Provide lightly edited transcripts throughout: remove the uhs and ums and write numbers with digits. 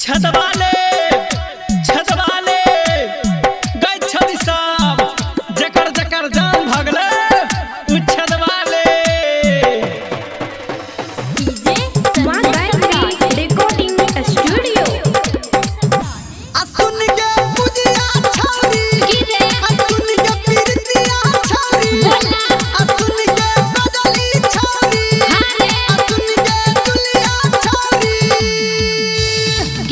छदवाले गई छदी सब जकर जकर जान भगले उ छदवाले डीजे सनराइज रिकॉर्डिंग स्टूडियो असुन के पुजिया छौरी गिरे असुन के पीरतिया छौरी बोला असुन के बदली छौरी हारे असुन के दुलिया छौरी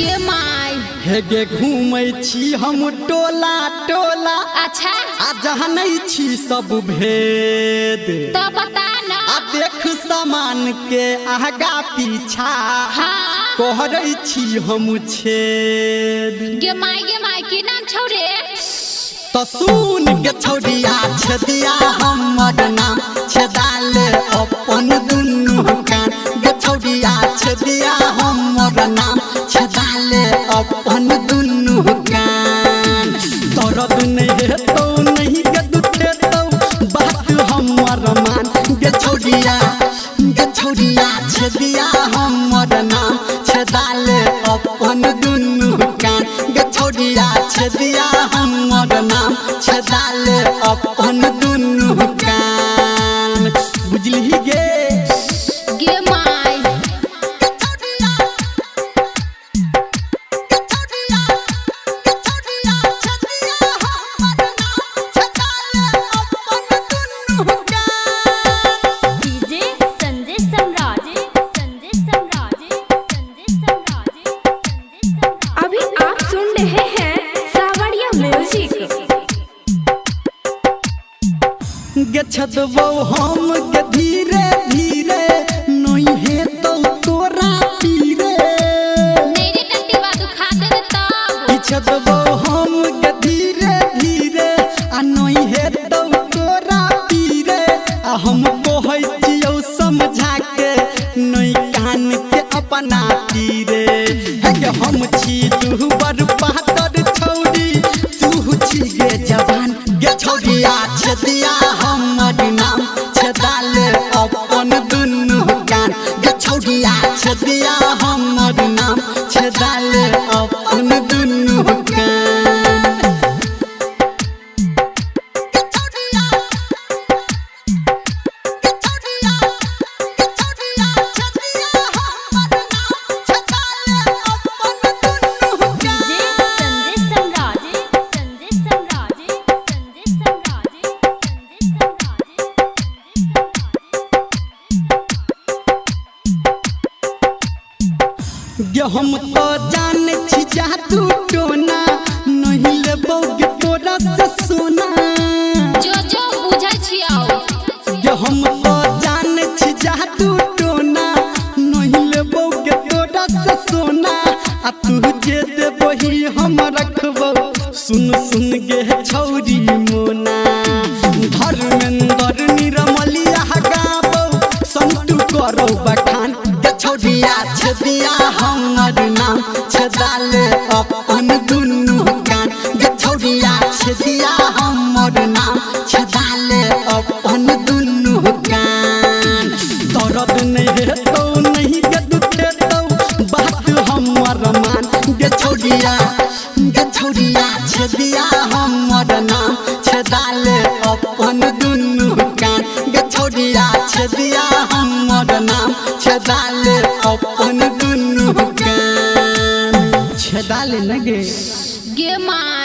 गे माय हे गे घूमै छी हम टोला टोला अच्छा आ जहनै छी सब भेद तो बता ना आ देख सामान के आगा पीछा हाँ कहरै छी हम छेद गे माय की नाम छौरे तो सुन के छौरिया छदिया हमर नाम छदाल अपन दुनु कान गे छौरिया छदिया हमर नाम छदाल अपन दुनु कान दर्द नहीं हेतौ नहीं के दुखेतौ बात हमर मान गे छौरिया छदिया हमर नाम छदाल अपन दुनु कान गे छौरिया छदिया हमर नाम छदाल अपन दुनु कान बुझली गे गे माय डीजे संजय सम्राट अभी आप सुन रहे हैं सावरिया म्यूजिक। गे छदबौ हम के धीरे धीरे नहीं हेतौ तोरा पीरे मेरे टट्टी बात खा देवे तब छदबौ हम के धीरे धीरे आ नहीं हेतौ तोरा पीरे आ हम कहै छियौ समझा के नहीं कान के अपना तीरे है के हम छी तू बड़ पातर छौरी तू छी गे जवान गे छौरिया छदिया हमर नाम छदाल अपन दुनु कान गे छौरिया छदिया हमर नाम छदाल अपन दुनु कान डीजे संजय सम्राट गे हम तो जान छी जा तू टोना नहीं लेबौ गे तोरा से सोना जो जो बुझै छियौ गे हम तो जान छी जा तू टोना नहीं लेबौ गे तोरा से सोना आ तू जे देबही हम रखबौ सुन सुन गे छौरी मोना धर्मेंद्र निरमलिया गाबौ संतु करो बखान गे छौरिया छदिया हमर नाम छदाल अपन दुनु कान गे छौरिया छदिया हमर नाम छदाल अपन दुनु कान दर्द नहीं हेतौ नहीं के दुखेतौ बात हमर मान गे छौरिया छदिया हमर नाम छदाल अपन दुनु कान गे छौरिया छदिया हमर नाम छदाल अपन दुनु कान छदाल न गे गे माय